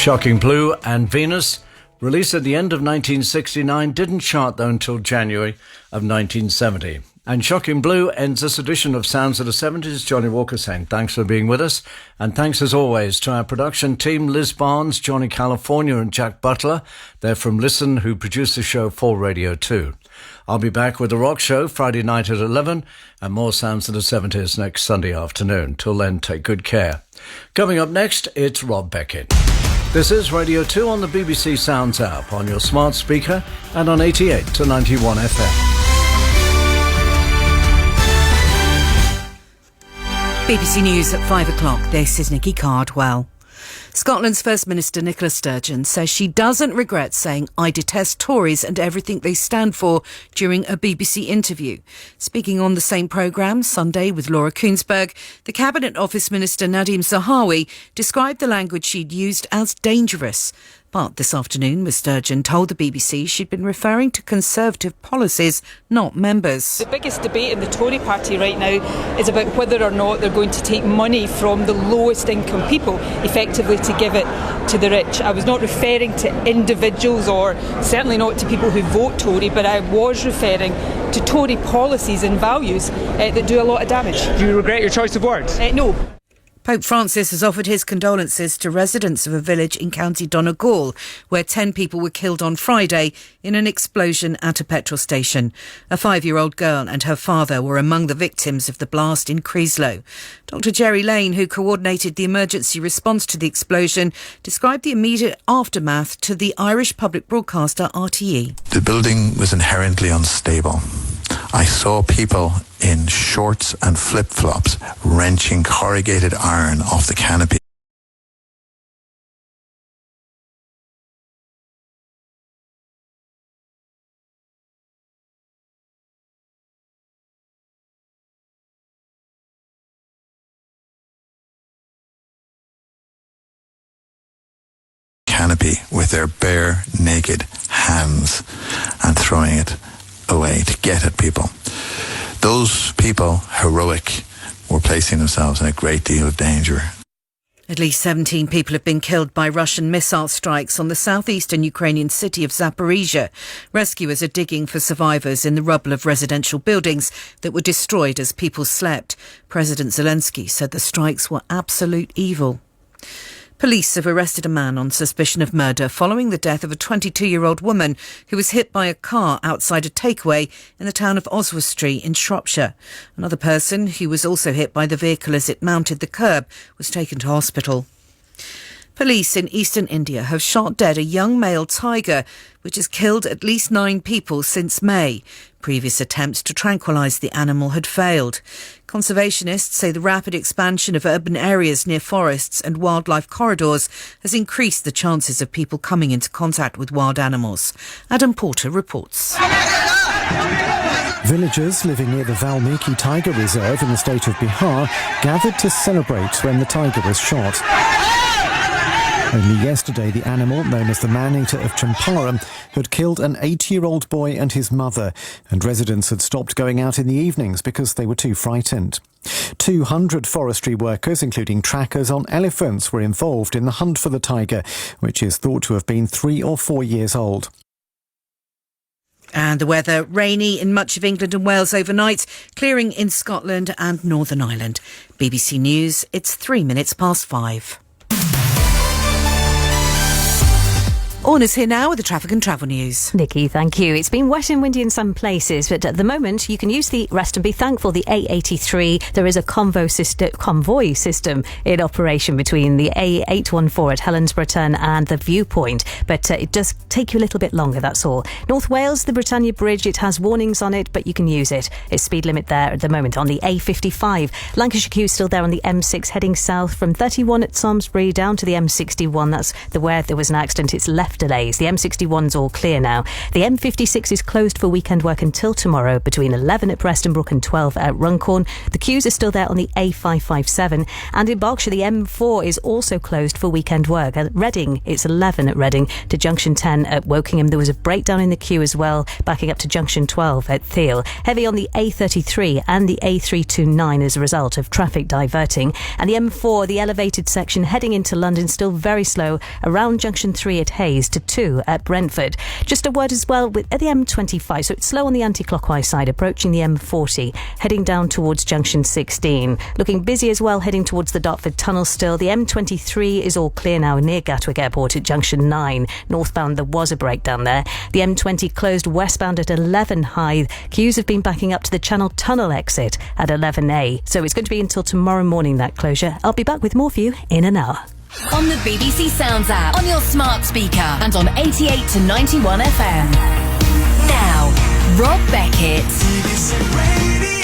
Shocking Blue and Venus, released at the end of 1969, didn't chart though until January of 1970. And Shocking Blue ends this edition of Sounds of the 70s. Johnny Walker saying thanks for being with us. And thanks as always to our production team, Liz Barnes, Johnny California and Jack Butler. They're from Listen, who produce the show for Radio 2. I'll be back with The Rock Show Friday night at 11 and more Sounds of the 70s next Sunday afternoon. Till then, take good care. Coming up next, it's Rob Beckett. This is Radio 2 on the BBC Sounds app, on your smart speaker and on 88 to 91 FM. BBC News at 5 o'clock. This is Nikki Cardwell. Scotland's First Minister Nicola Sturgeon says she doesn't regret saying "I detest Tories and everything they stand for" during a BBC interview. Speaking on the same programme Sunday with Laura Kuenssberg, the Cabinet Office Minister Nadhim Zahawi described the language she'd used as dangerous. But this afternoon, Ms Sturgeon told the BBC she'd been referring to Conservative policies, not members. The biggest debate in the Tory party right now is about whether or not they're going to take money from the lowest income people, effectively to give it to the rich. I was not referring to individuals, or certainly not to people who vote Tory, but I was referring to Tory policies and values that do a lot of damage. Do you regret your choice of words? No. Pope Francis has offered his condolences to residents of a village in County Donegal, where 10 people were killed on Friday in an explosion at a petrol station. A 5-year-old girl and her father were among the victims of the blast in Creeslow. Dr Jerry Lane, who coordinated the emergency response to the explosion, described the immediate aftermath to the Irish public broadcaster RTE. The building was inherently unstable. I saw people in shorts and flip-flops wrenching corrugated iron off the canopy. With their bare, naked hands and throwing it away to get at people. Those people, heroic, were placing themselves in a great deal of danger. At least 17 people have been killed by Russian missile strikes on the southeastern Ukrainian city of Zaporizhia. Rescuers are digging for survivors in the rubble of residential buildings that were destroyed as people slept. President Zelensky said the strikes were absolute evil. Police have arrested a man on suspicion of murder following the death of a 22-year-old woman who was hit by a car outside a takeaway in the town of Oswestry in Shropshire. Another person who was also hit by the vehicle as it mounted the curb was taken to hospital. Police in eastern India have shot dead a young male tiger, which has killed at least 9 people since May. Previous attempts to tranquilise the animal had failed. Conservationists say the rapid expansion of urban areas near forests and wildlife corridors has increased the chances of people coming into contact with wild animals. Adam Porter reports. Villagers living near the Valmiki Tiger Reserve in the state of Bihar gathered to celebrate when the tiger was shot. Only yesterday, the animal, known as the man-eater of Champaran, had killed an 8-year-old boy and his mother, and residents had stopped going out in the evenings because they were too frightened. 200 forestry workers, including trackers on elephants, were involved in the hunt for the tiger, which is thought to have been 3 or 4 years old. And the weather, rainy in much of England and Wales overnight, clearing in Scotland and Northern Ireland. BBC News, it's 3 minutes past 5. Orna's here now with the traffic and travel news. Nikki, thank you. It's been wet and windy in some places, but at the moment you can use the rest and be thankful. The A83, there is a convoy system in operation between the A814 at Helensburgh Turn and the Viewpoint, but it does take you a little bit longer, that's all. North Wales, the Britannia Bridge, it has warnings on it, but you can use it. It's speed limit there at the moment on the A55. Lancashire Quay still there on the M6 heading south from 31 at Samlesbury down to the M61. That's where there was an accident. It's left traffic delays. The M61's all clear now. The M56 is closed for weekend work until tomorrow between 11 at Prestonbrook and 12 at Runcorn. The queues are still there on the A557. And in Berkshire, the M4 is also closed for weekend work. At Reading, it's 11 at Reading to junction 10 at Wokingham. There was a breakdown in the queue as well, backing up to junction 12 at Thiel. Heavy on the A33 and the A329 as a result of traffic diverting. And the M4, the elevated section heading into London, still very slow around junction 3 at Hayes to 2 at Brentford. Just a word as well at the M25, so it's slow on the anti-clockwise side approaching the M40, heading down towards junction 16. Looking busy as well heading towards the Dartford Tunnel still. The M23 is all clear now near Gatwick Airport at junction 9. Northbound, there was a breakdown there. The M20 closed westbound at 11 Hythe. Queues have been backing up to the Channel Tunnel exit at 11A. So it's going to be until tomorrow morning, that closure. I'll be back with more for you in an hour. On the BBC Sounds app, on your smart speaker, and on 88 to 91 FM. Now, Rob Beckett. BBC Radio.